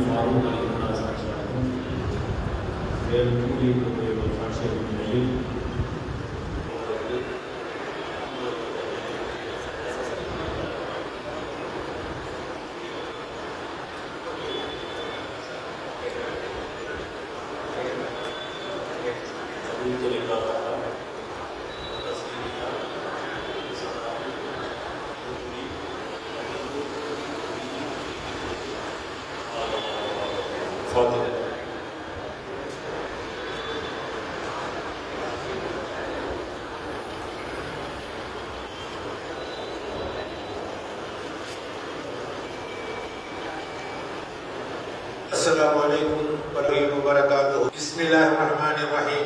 ஃபாரூக் அலி முன்னாள் சாட்சியாளரும் வேறு கூடிய ஒரு சாட்சியத்தின் நிலையில் Assalamualaikum warahmatullahi wabarakatuh. Bismillahirrahmanirrahim.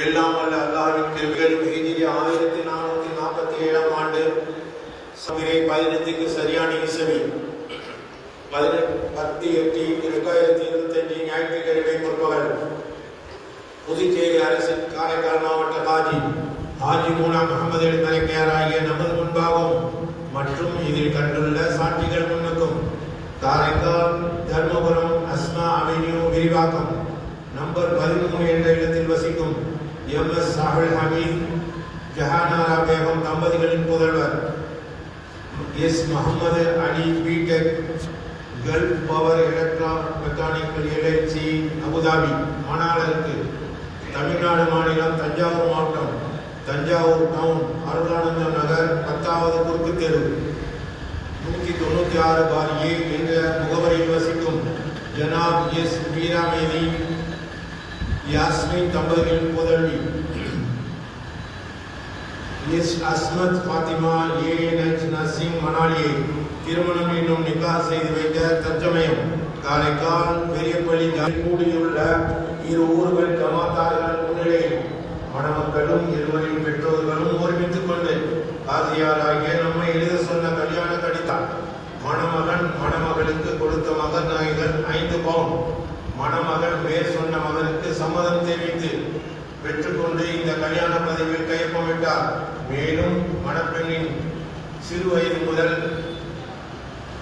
எல்லாம் வல்ல அல்லாஹ்வின் கிருபையால் ஹிஜ்ரி 1447 ஆண்டு சமிரை 15க்கு சரியான இசவி 10/8/2025 ஞாயிற்றுக்கிழமை முற்பகல் புதுச்சேரி அரசின் காரைக்கால் மாவட்ட ஹாஜி மூனா முகமது மலைக்கையாராகிய நமது முன்பாகவும் மற்றும் இதில் கண்டுள்ள சாட்சிகள் முன்னுக்கும் காரைக்கால் தர்மபுரம் அஸ்மா அவென்யூ விரிவாக்கம் நம்பர் 13 என்ற இடத்தில் வசிக்கும் MS சாஹில் ஹமீத் ஜஹானாரா பேகம் தம்பதிகளின் புதல்வர் S Mohammed Ali B Tech Gulf Power Electra mechanical LLC Abu Dhabi மணாலருக்கு தமிழ்நாடு மாநிலம் தஞ்சாவூர் மாவட்டம் தஞ்சாவூர் டவுன் அருளானந்த நகர் 10வது குறுக்கு தெரு 196/A என்ற முகவரியில் வசிக்கும் ஜனாப் S மீராமேதி யாஸ்மின் தம்பதிகளின் புதல்வி S Asmath Fathima ANH nursing மணாலியை திருமணம் என்னும் நிக்காஹ் செய்து வைத்த தற்சமயம் காரைக்கால் பெரியப்பள்ளி கூடியுள்ள இரு ஊர்கள் ஜமாத்தார்கள் முன்னிலையில் மணமக்களும் இருவரின் பெற்றோர்களும் ஒருமித்துக் கொண்டு ஆசியாராகிய நம்மை எழுத சொன்ன கல்யாண கடிதம் மணமகன் மணமகளுக்கு கொடுத்த மகன் நகைகள் 5 பவுன் மணமகள் மேற் சொன்ன மகனுக்கு சம்மதம் தெரிவித்து பெற்றுக்கொண்டு இந்த கல்யாண பதிவில் கையொப்பமிட்டார். மேலும் மணப்பெண்ணின் சிறு வயது முதல்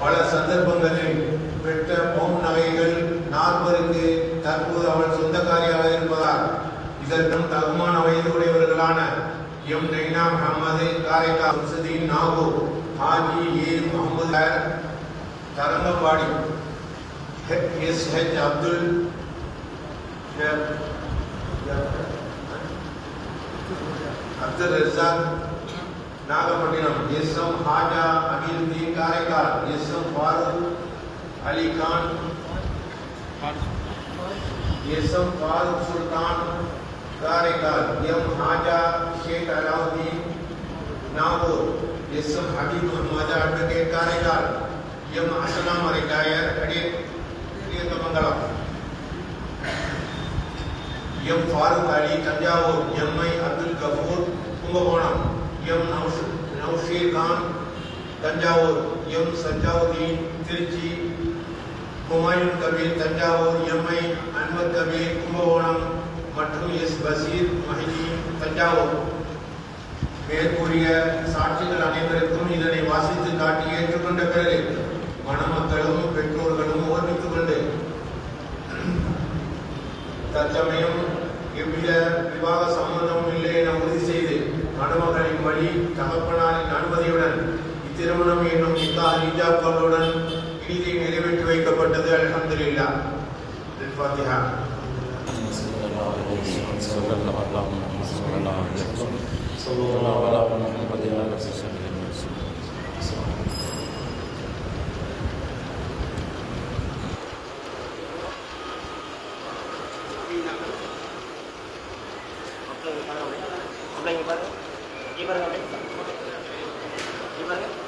பல சந்தர்ப்பங்களில் பெற்ற பவுன் நகைகள் 40க்கு தற்போது அவள் சொந்தக்காரியாக இருப்பதால் இதற்கும் தகுமான வயது உடையவர்களான M Naina Mohammed Karaikal Musadeen Nagore Haji A Mohammed Tharangambadi SH Abdul Razak Nagapattinam SM Haja Ameeruddin Karaikal SM Farook Ali Khan SM Farook Sultan Karaikal M Haja Sheikh Alauddin Nagore SM Habeeb Mohammed advocate Karaikal M Aslam retire Adiyamangalam M Farook Ali Thanjavur MI Abdul Gafoor Kumbakonam M Nousheer Khan Thanjavur M Sajavudeen Tiruchi Humayun Kabir Thanjavur MI Anwar Kabir Kumbakonam மற்றும் S பசீர் மஹிதீன் தஞ்சாவூர். மேற்கூறிய சாட்சிகள் அனைவருக்கும் இதனை வாசித்து காட்டி ஏற்றுக்கொண்ட பிறகு மணமக்களும் பெற்றோர்களும் ஓர்மித்துக் கொண்டு தற்சமயம் எவ்வித விவாக சம்பந்தமும் இல்லை என உறுதி செய்து மணமகளின் வழி தகப்பனாரின் அனுமதியுடன் இத்திருமணம் என்னும் நிக்காஹ் ஹிஜாப்களுடன் இனிதை நிறைவேற்றி வைக்கப்பட்டது. அல்ஹம்துலில்லாஹ். ஃபாத்திஹா. Ini barang apa?